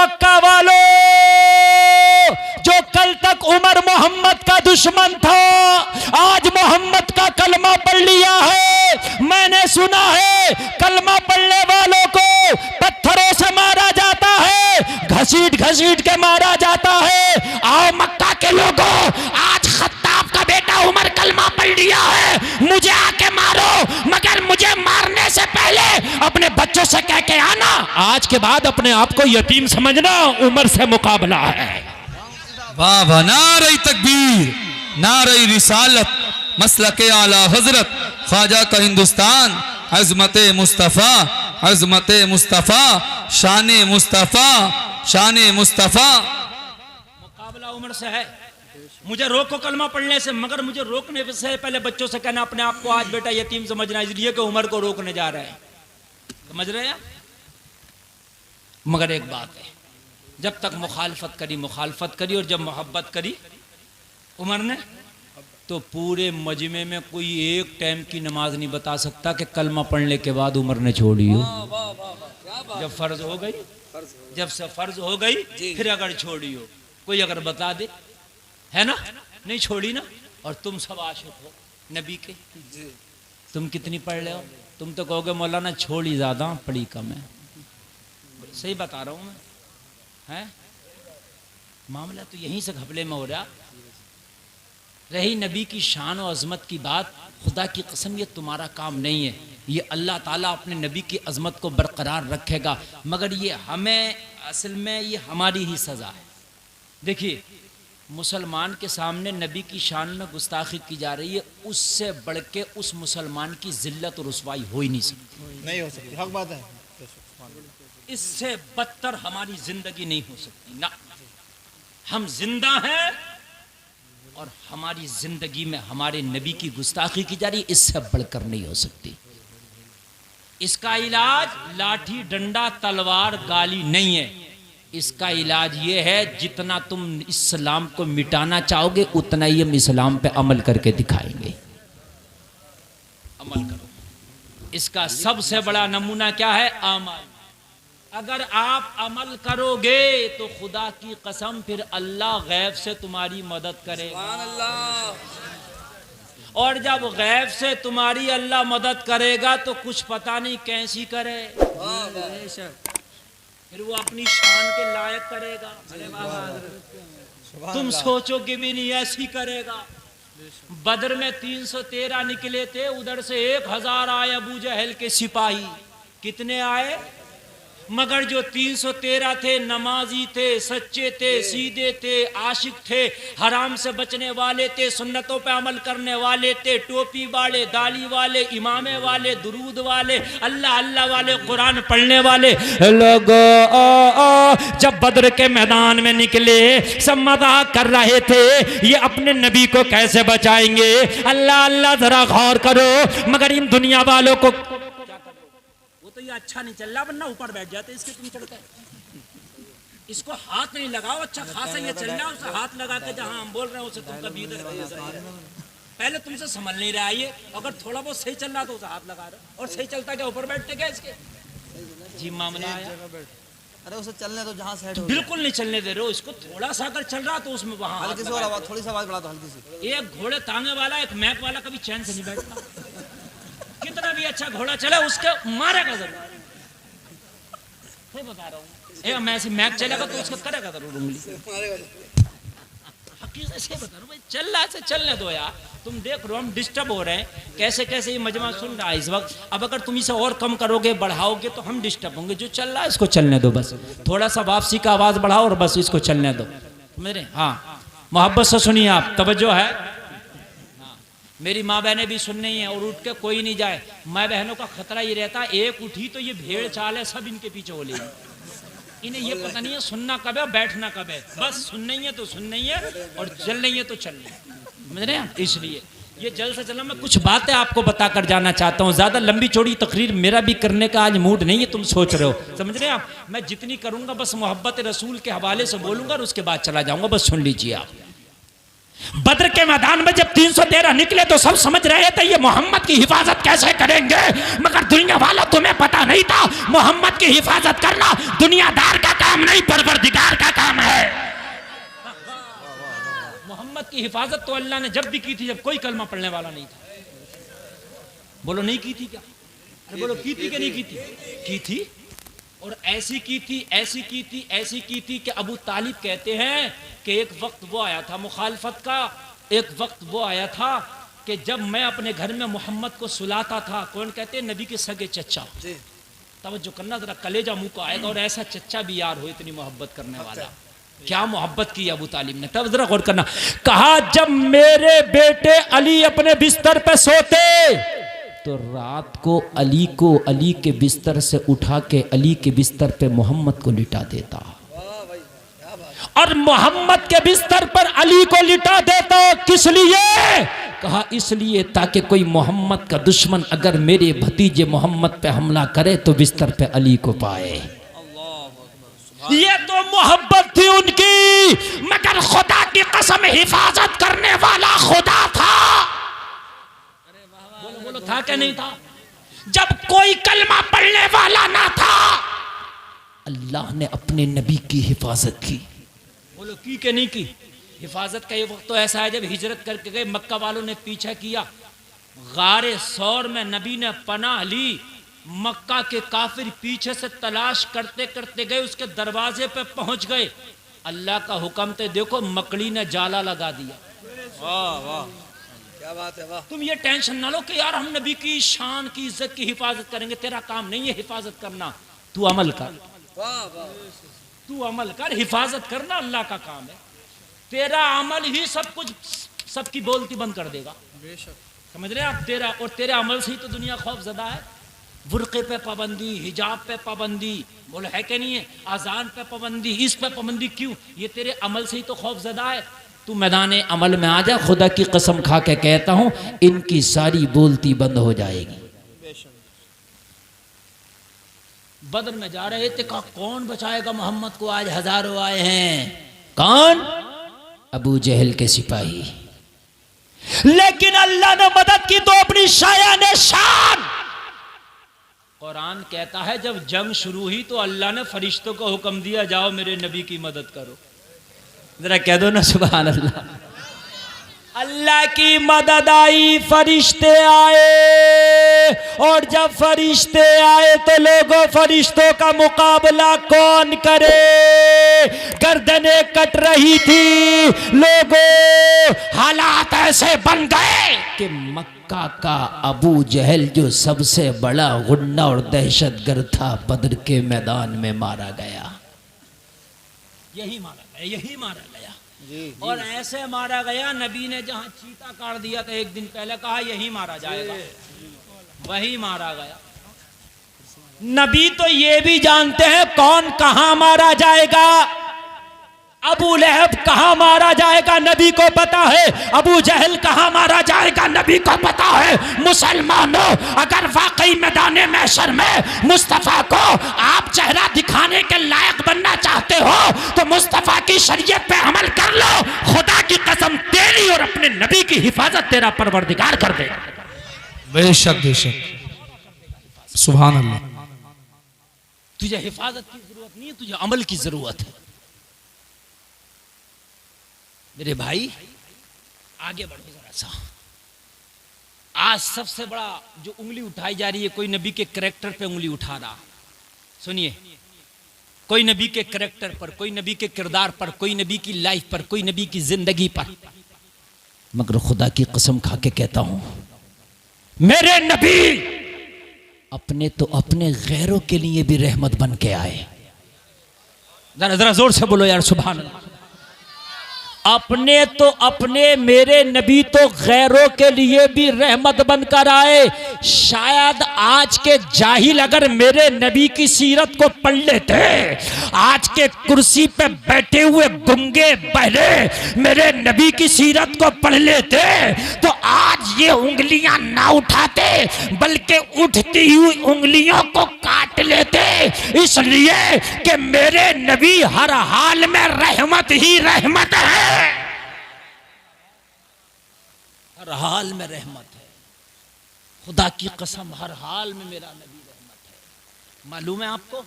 मक्का वालों, जो कल तक उमर मोहम्मद का दुश्मन था, आज मोहम्मद का कलमा पढ़ लिया है। मैंने सुना है कलमा पढ़ने वालों को पत्थरों से मारा जाता है, घसीट घसीट के मारा जाता है। आओ मक्का के लोगों, आज खत्ताब का बेटा उमर कलमा पढ़ लिया है, मुझे आके मारो, मगर मुझे मारने से पहले अपने बच्चों से कह के आना, आज के बाद अपने आप को यतीम समझना, उमर से मुकाबला है। वाह वाह, नारे तकबीर, नारे रिसालत, मसलके आला हजरत ख्वाजा का हिंदुस्तान, अजमत मुस्तफ़ा, अजमत मुस्तफ़ा, शान मुस्तफ़ा, शान मुस्तफ़ा। मुकाबला उमर से है। मुझे रोको कलमा पढ़ने से, मगर मुझे रोकने से पहले बच्चों से कहना अपने आप को आज बेटा यतीम समझना, इसलिए कि उमर को रोकने जा रहे हैं। समझ रहे हैं? मगर एक बात है, जब तक मुखालफत करी और जब मोहब्बत करी उमर ने, तो पूरे मजमे में कोई एक टाइम की नमाज नहीं बता सकता कि कलमा पढ़ने के बाद उमर ने छोड़ी हो। जब फर्ज हो गई, जब से फर्ज हो गई, फिर अगर छोड़ी हो, कोई अगर बता दे, है ना, नहीं छोड़ी ना। और तुम सब आशिक हो नबी के, तुम कितनी पढ़ रहे हो? तुम तो कहोगे मौलाना छोड़ी ज्यादा पढ़ी कम है। सही बता रहा हूं मैं, है मामला तो यहीं से घपले में हो रहा। रही नबी की शान और अजमत की बात, खुदा की कसम ये तुम्हारा काम नहीं है, ये अल्लाह ताला अपने नबी की अजमत को बरकरार रखेगा, मगर ये हमें असल में ये हमारी ही सज़ा है। देखिए, मुसलमान के सामने नबी की शान में गुस्ताखी की जा रही है, उससे बढ़ के उस मुसलमान की जिल्लत और रुसवाई हो ही नहीं सकती, नहीं हो सकती, हक बात है। इससे बदतर हमारी जिंदगी नहीं हो सकती ना। हम जिंदा हैं और हमारी जिंदगी में हमारे नबी की गुस्ताखी की जा रही है, इससे बढ़कर नहीं हो सकती। इसका इलाज लाठी डंडा तलवार गाली नहीं है, इसका इलाज ये है जितना तुम इस्लाम को मिटाना चाहोगे उतना ही हम इस्लाम पे अमल करके दिखाएंगे। अमल करो। इसका सबसे बड़ा नमूना क्या है? अमल। अगर आप अमल करोगे तो खुदा की कसम फिर अल्लाह गैब से तुम्हारी मदद करेगा। और जब गैब से तुम्हारी अल्लाह मदद करेगा तो कुछ पता नहीं कैसी करे, फिर वो अपनी शान के लायक करेगा। तुम सोचोगे भी नहीं ऐसी करेगा। बदर में 313 निकले थे, उधर से 1000 आए अबू जहल के सिपाही। कितने आए? मगर जो 313 थे नमाजी थे, सच्चे थे, सीधे थे, आशिक थे, हराम से बचने वाले थे, सुन्नतों पे अमल करने वाले थे, टोपी वाले, दाढ़ी वाले, इमामे वाले, दुरूद वाले, अल्लाह अल्लाह वाले, कुरान पढ़ने वाले लोग जब बद्र के मैदान में निकले, सब मजाक कर रहे थे ये अपने नबी को कैसे बचाएंगे। अल्लाह अल्लाह जरा गौर करो, मगर इन दुनिया वालों को तो ये अच्छा नहीं चल रहा, वरना ऊपर बैठ जाते इसके, तुम चढ़ते इसको हाथ नहीं लगाओ, अच्छा खासा ये चल रहा है, उसे हाथ लगा के जहां हम बोल रहे हैं उसे तुम कभी पहले तुमसे समझ नहीं रहा ये, अगर थोड़ा बहुत सही चल रहा तो उसे हाथ लगा रहे, और सही चलता क्या ऊपर बैठते क्या इसके? जी मामला आया। अरे उसे चलने दो जहाँ से तो बिल्कुल नहीं चलने दे रहे हो इसको, थोड़ा सा अगर चल रहा तो उसमें वहां हल्की सी आवाज, थोड़ी सी आवाज बढ़ा दो, हल्की सी। एक घोड़े तांगे वाला, एक मैप वाला कभी चैन से नहीं बैठता, कितना भी अच्छा घोड़ा चले उसके मारेगा जरूर। बता रहा हूँ, मैं ऐसी मैप चलेगा तो उसको करेगा जरूर उंगली। हकीकत से बता रहा हूँ भाई, चल रहा है चलने दो यार। तुम देख रहे हो हम डिस्टर्ब हो रहे हैं, कैसे कैसे ये मजमा सुन रहा है इस वक्त। अब अगर तुम इसे और कम करोगे, बढ़ाओगे तो हम डिस्टर्ब होंगे। जो चल रहा है इसको चलने दो, बस थोड़ा सा वापसी का आवाज बढ़ाओ और बस इसको चलने दो मेरे। हाँ, मोहब्बत से सुनिए आप, तवज्जो है। मेरी माँ बहनें भी सुन रही हैं, और उठ के कोई नहीं जाए। माँ बहनों का खतरा ये रहता है, एक उठी तो ये भेड़ चाल है, सब इनके पीछे हो लेगी। इन्हें ये पता नहीं है सुनना कब है, बैठना कब है। बस सुन नहीं है तो सुन नहीं है, और चल नहीं है तो चल नहीं है। समझ रहे हैं? इसलिए ये जल्द से जल्द मैं कुछ बातें आपको बता कर जाना चाहता हूँ। ज़्यादा लंबी चौड़ी तकरीर मेरा भी करने का आज मूड नहीं है, तुम सोच रहे हो। समझ रहे हैं आप? मैं जितनी करूँगा बस मोहब्बत रसूल के हवाले से बोलूँगा और उसके बाद चला जाऊँगा, बस सुन लीजिए आप। बद्र के मैदान में जब 313 निकले तो सब समझ रहे थे ये मोहम्मद की हिफाजत कैसे करेंगे, मगर दुनिया वालों तुम्हें पता नहीं था मोहम्मद की हिफाजत करना दुनियादार का काम नहीं, परवरदिगार का काम है। मोहम्मद की हिफाजत तो अल्लाह ने जब भी की थी जब कोई कलमा पढ़ने वाला नहीं था। बोलो नहीं की थी क्या? अरे बोलो की थी कि नहीं की थी? की थी, और ऐसी की थी, ऐसी की थी, ऐसी की थी कि अबू तालिब कहते हैं कि एक वक्त वो आया था मुखालफत का, एक वक्त वो आया था कि जब मैं अपने घर में मोहम्मद को सुलाता था, कौन कहते हैं? नबी के सगे चचा। तवज्जो करना जरा, कलेजा मुंह को आएगा, और ऐसा चचा भी यार हो इतनी मोहब्बत करने वाला। क्या मोहब्बत की अबू तालिब ने, तब जरा गौर करना। कहा जब मेरे बेटे अली अपने बिस्तर पे सोते तो रात को अली के बिस्तर से उठा के अली के बिस्तर पे मोहम्मद को लिटा देता, और मोहम्मद के बिस्तर पर अली को लिटा देता। किस लिए? कहा इसलिए ताकि कोई मोहम्मद का दुश्मन अगर मेरे भतीजे मोहम्मद पे हमला करे तो बिस्तर पे अली को पाए। ये तो मोहब्बत थी उनकी, मगर खुदा की कसम हिफाजत करने वाला खुदा था। बोलो बोलो, था क्या नहीं था? जब कोई कलमा पढ़ने वाला ना था, अल्लाह ने अपने नबी की हिफाजत की। बोलो की के नहीं की? हिफाजत का ये वक्त तो ऐसा है जब हिजरत करके गए, मक्का वालों ने पीछा किया, गारे सौर में नबी ने पनाह ली, मक्का के काफिर पीछे से तलाश करते करते गए, उसके दरवाजे पे पहुंच गए। अल्लाह का हुक्म थे, देखो मकड़ी ने जाला लगा दिया। वाह वाह, क्या बात है, वाह। तुम ये टेंशन ना लो कि यार हम नबी की शान की इज्जत की हिफाजत करेंगे, तेरा काम नहीं है हिफाजत करना, तू अमल कर। वाह वाह, तू अमल कर, हिफाजत करना अल्लाह का काम है। तेरा अमल ही सब कुछ, सबकी बोलती बंद कर देगा। समझ रहे आप? तेरा और तेरे अमल से ही तो दुनिया खौफजदा है। बुर्के पे पाबंदी, हिजाब पे पाबंदी, बोलो है कि नहीं है? आजान पे पाबंदी, इस पे पाबंदी, क्यों? ये तेरे अमल से ही तो खौफजदा है। तू मैदान अमल में आ जा, खुदा की कसम खा के कहता हूं इनकी सारी बोलती बंद हो जाएगी। बदर में जा रहे थे, कहा कौन बचाएगा मोहम्मद को, आज हजारों आए हैं। कौन? अबू जहल के सिपाही। लेकिन अल्लाह ने मदद की तो अपनी शायान शान। कुरान कहता है जब जंग शुरू हुई तो अल्लाह ने फरिश्तों को हुक्म दिया, जाओ मेरे नबी की मदद करो। जरा कह दो ना सुभान अल्लाह। अल्लाह की मदद आई, फरिश्ते आए, और जब फरिश्ते आए तो लोगों फरिश्तों का मुकाबला कौन करे? गर्दनें कट रही थी, लोगों हालात ऐसे बन गए कि मक्का का अबू जहल जो सबसे बड़ा गुंडा और दहशतगर्द था, बद्र के मैदान में मारा गया। यही मारा गया, यही मारा गया। जी, और ऐसे मारा गया, नबी ने जहां चीता काट दिया था एक दिन पहले, कहा यही मारा जाएगा, वही मारा गया। नबी तो ये भी जानते हैं कौन कहां मारा जाएगा। अबू लहब कहां मारा जाएगा नबी को पता है, अबू जहल कहां मारा जाएगा नबी को पता है। मुसलमानों, अगर वाकई मैदान महशर में मुस्तफ़ा को आप चेहरा दिखाने के लायक बनना चाहते हो तो मुस्तफ़ा की शरीयत पे अमल कर लो। खुदा की कसम तेरी और अपने नबी की हिफाजत तेरा परवरदिगार कर देगा। बेशक बेशक, सुभान अल्लाह। तुझे हिफाजत की जरूरत नहीं है, तुझे अमल की जरूरत है। मेरे भाई आगे बढ़ो जरा सा। आज सबसे बड़ा जो उंगली उठाई जा रही है, कोई नबी के कैरेक्टर पे उंगली उठा रहा। सुनिए, कोई नबी के कैरेक्टर पर, कोई नबी के किरदार पर, कोई नबी की लाइफ पर, कोई नबी की जिंदगी पर, मगर खुदा की कसम खा के कहता हूं मेरे नबी अपने तो अपने गैरों के लिए भी रहमत बन के आए। जरा जरा जोर से बोलो यार सुभान अल्लाह। अपने तो अपने, मेरे नबी तो गैरों के लिए भी रहमत बनकर आए। शायद आज के जाहिल अगर मेरे नबी की सीरत को पढ़ लेते, आज के कुर्सी पे बैठे हुए गुंगे बहरे मेरे नबी की सीरत को पढ़ लेते तो आज ये उंगलियां ना उठाते, बल्कि उठती हुई उंगलियों को काट लेते, इसलिए कि मेरे नबी हर हाल में रहमत ही रहमत है। हर हाल में रहमत है। खुदा की कसम हर हाल में मेरा नबी रहमत है। मालूम है आपको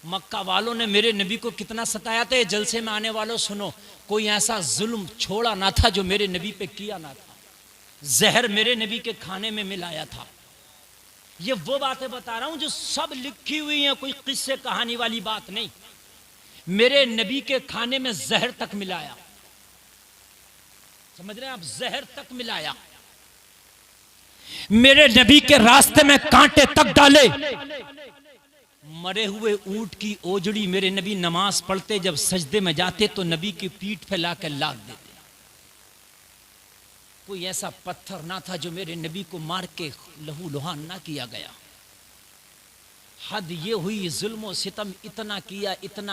मक्का वालों ने मेरे नबी को कितना सताया था। जलसे में आने वालों सुनो, कोई ऐसा जुल्म छोड़ा ना था जो मेरे नबी पे किया ना था। जहर मेरे नबी के खाने में मिलाया था। ये वो बातें बता रहा हूं जो सब लिखी हुई हैं, कोई किस्से कहानी वाली बात नहीं। मेरे नबी के खाने में जहर तक मिलाया, समझ रहे हैं आप, जहर तक मिलाया। मेरे नबी के रास्ते में कांटे तक डाले। मरे हुए ऊंट की ओजड़ी मेरे नबी नमाज पढ़ते जब सजदे में जाते तो नबी की पीठ पे लाकर लाद देते। कोई ऐसा पत्थर ना था जो मेरे नबी को मार के लहू लुहान ना किया गया। हद ये हुई, जुल्म सितम इतना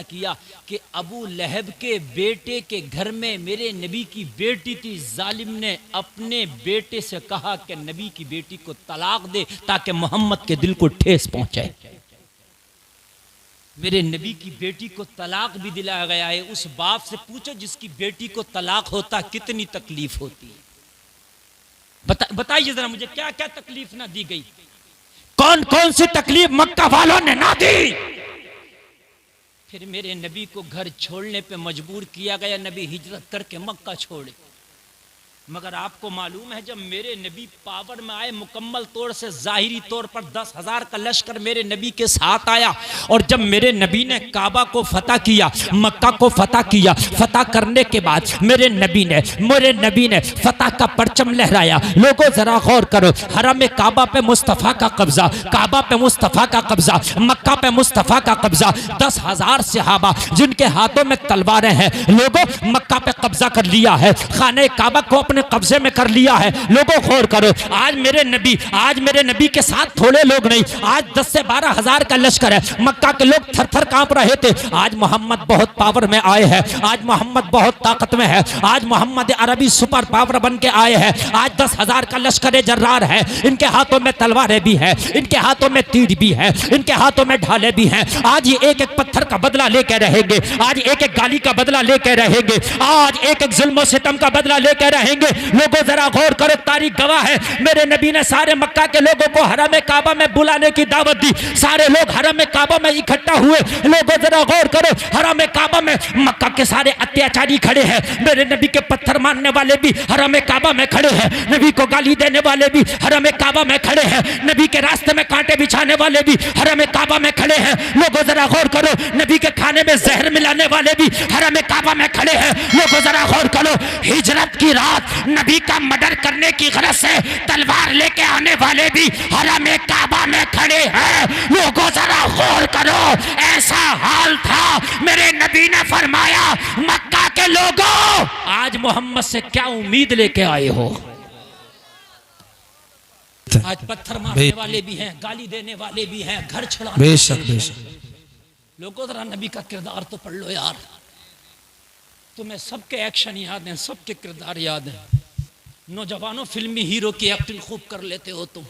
किया कि अबू लहब के बेटे के घर में मेरे नबी की बेटी थी। जालिम ने अपने बेटे से कहा कि नबी की बेटी को तलाक दे ताकि मोहम्मद के दिल को ठेस पहुंचे। मेरे नबी की बेटी को तलाक भी दिलाया गया है। उस बाप से पूछो जिसकी बेटी को तलाक होता कितनी तकलीफ होती है। बताइए जरा मुझे, क्या क्या तकलीफ ना दी गई, कौन कौन सी तकलीफ मक्का वालों ने ना दी। फिर मेरे नबी को घर छोड़ने पे मजबूर किया गया। नबी हिजरत करके मक्का छोड़े। मगर आपको मालूम है जब मेरे नबी पावर में आए मुकम्मल तौर से, जाहिरी तौर पर 10,000 का लश्कर मेरे नबी के साथ आया। और जब मेरे नबी ने काबा को फतह किया, मक्का को फतह किया, फतह करने के बाद मेरे नबी ने फतह का परचम लहराया। लोगों जरा गौर करो, हरम काबा पे मुस्तफ़ा का कब्जा, काबा पे मुस्तफ़ा का कब्जा, मक्का पे मुस्तफ़ा का कब्जा। 10,000 सहाबा जिनके हाथों में तलवारें हैं, लोगों मक्का पे कब्जा कर लिया है, खाने काबा को अपने कब्जे में कर लिया है। लोगों गौर करो, आज मेरे नबी के साथ थोड़े लोग नहीं, आज 10 से 12,000 का लश्कर है। मक्का के लोग थर थर कांप रहे थे। आज मोहम्मद बहुत पावर में आए हैं, आज मोहम्मद बहुत ताकत में है, आज मोहम्मद अरबी सुपर पावर बन के आए हैं। आज 10,000 का लश्कर जर्रार है। इनके हाथों में तलवारें भी है, इनके हाथों में तीर भी है, इनके हाथों में ढाले भी हैं। आज ये एक एक पत्थर का बदला लेकर रहेंगे, आज एक एक गाली का बदला लेकर रहेंगे, आज एक एक जुल्म सितम का बदला लेकर रहेंगे। लोगों जरा गौर करो, तारीख गवाह है, मेरे नबी ने सारे मक्का के लोगों को हरम काबा में बुलाने की दावत दी। सारे लोग हरम काबा में इकट्ठा हुए। लोगों जरा गौर करो, हरम काबा में मक्का के सारे अत्याचारी खड़े हैं। मेरे नबी के पत्थर मारने वाले भी हरम काबा में खड़े हैं, नबी को गाली देने वाले भी हरम काबा में खड़े हैं, नबी के रास्ते में कांटे बिछाने वाले भी हरम काबा में खड़े हैं। लोगों जरा गौर करो, नबी के खाने में जहर मिलाने वाले भी हरम काबा में खड़े हैं। लोगों जरा गौर करो, हिजरत की रात नबी का मर्डर करने की गरज से तलवार लेके आने वाले भी हरम काबा में खड़े हैं। लोगों जरा गौर करो, ऐसा हाल था। मेरे नबी ने फरमाया, मक्का के लोगों आज मोहम्मद से क्या उम्मीद लेके आए हो। आज पत्थर मारने वाले भी हैं, गाली देने वाले भी हैं, घर छुड़ाने बेशक लोगों जरा नबी का किरदार तो पढ़ लो यार। तुम्हें सबके एक्शन याद हैं, सबके किरदार याद हैं। नौजवानों फिल्मी हीरो की एक्टिंग खूब कर लेते हो तुम।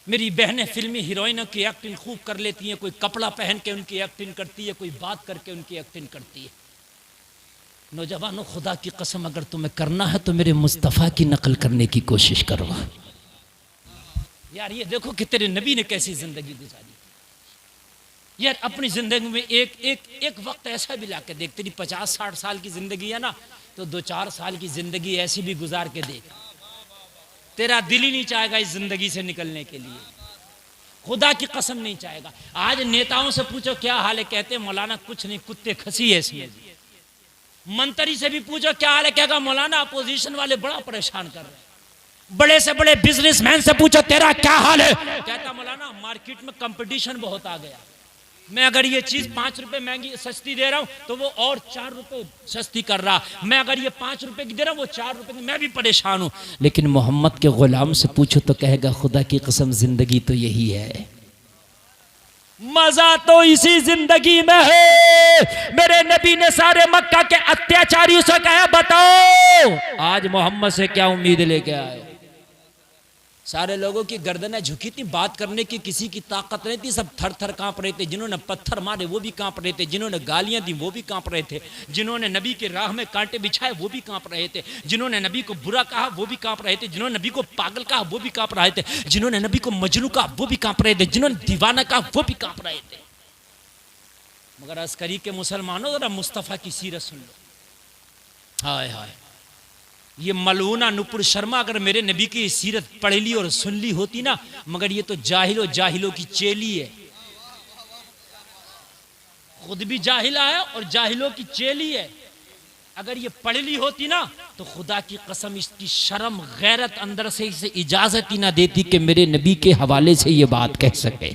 मेरी बहनें फिल्मी हीरोइनों की एक्टिंग खूब कर लेती हैं। कोई कपड़ा पहन के उनकी एक्टिंग करती है, कोई बात करके उनकी एक्टिंग करती है। नौजवानों खुदा की कसम अगर तुम्हें करना है तो मेरे मुस्तफ़ा की नकल करने की कोशिश करो यार। ये देखो कि तेरे नबी ने कैसी जिंदगी गुजारी यार। अपनी जिंदगी में एक वक्त ऐसा भी लाके देख, तेरी 50-60 साल की जिंदगी है ना, तो 2-4 साल की जिंदगी ऐसी भी गुजार के देख। तेरा दिल ही नहीं चाहेगा इस जिंदगी से निकलने के लिए, खुदा की कसम नहीं चाहेगा। आज नेताओं से पूछो क्या हाल है, कहते मौलाना कुछ नहीं, कुत्ते खसी है इसमें। मंत्री से भी पूछो क्या हाल है, कहेगा मौलाना अपोजिशन वाले बड़ा परेशान कर रहे हैं। बड़े से बड़े बिजनेसमैन से पूछो तेरा क्या हाल है, कहता मौलाना मार्केट में कंपटीशन बहुत आ गया। मैं अगर ये चीज 5 रुपए महंगी सस्ती दे रहा हूं तो वो और 4 रुपए सस्ती कर रहा। मैं अगर ये 5 रुपए की दे रहा हूं, वो 4 रुपए की, मैं भी परेशान हूं। लेकिन मोहम्मद के गुलाम से पूछो तो कहेगा खुदा की कसम जिंदगी तो यही है, मजा तो इसी जिंदगी में है। मेरे नबी ने सारे मक्का के अत्याचारियों से कहा बताओ आज मोहम्मद से क्या उम्मीद लेके आए। सारे लोगों की गर्दनें झुकी थी, बात करने की किसी की ताकत नहीं थी, सब थर थर कांप रहे थे। जिन्होंने पत्थर मारे वो भी कांप रहे थे, जिन्होंने गालियां दी वो भी कांप रहे थे, जिन्होंने नबी के राह में कांटे बिछाए वो भी कांप रहे थे, जिन्होंने नबी को बुरा कहा वो भी कांप रहे थे, जिन्होंने नबी को पागल कहा वो भी कांप रहे थे, जिन्होंने नबी को मजनू कहा वो भी कांप रहे थे, जिन्होंने दीवाना कहा वो भी कांप रहे थे। मगर अस्करी के मुसलमानों, जरा मुस्तफ़ा की सीरत सुन लो। हाय हाय, ये मलूना नुपुर शर्मा अगर मेरे नबी की सीरत पढ़ ली और सुन ली होती ना, मगर ये तो जाहिलों की चेली है, खुद भी जाहिला है और जाहिलों की चेली है। अगर ये पढ़ ली होती ना तो खुदा की कसम इसकी शर्म गैरत अंदर से इसे इजाजत ही ना देती कि मेरे नबी के हवाले से ये बात कह सके।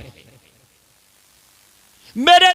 मेरे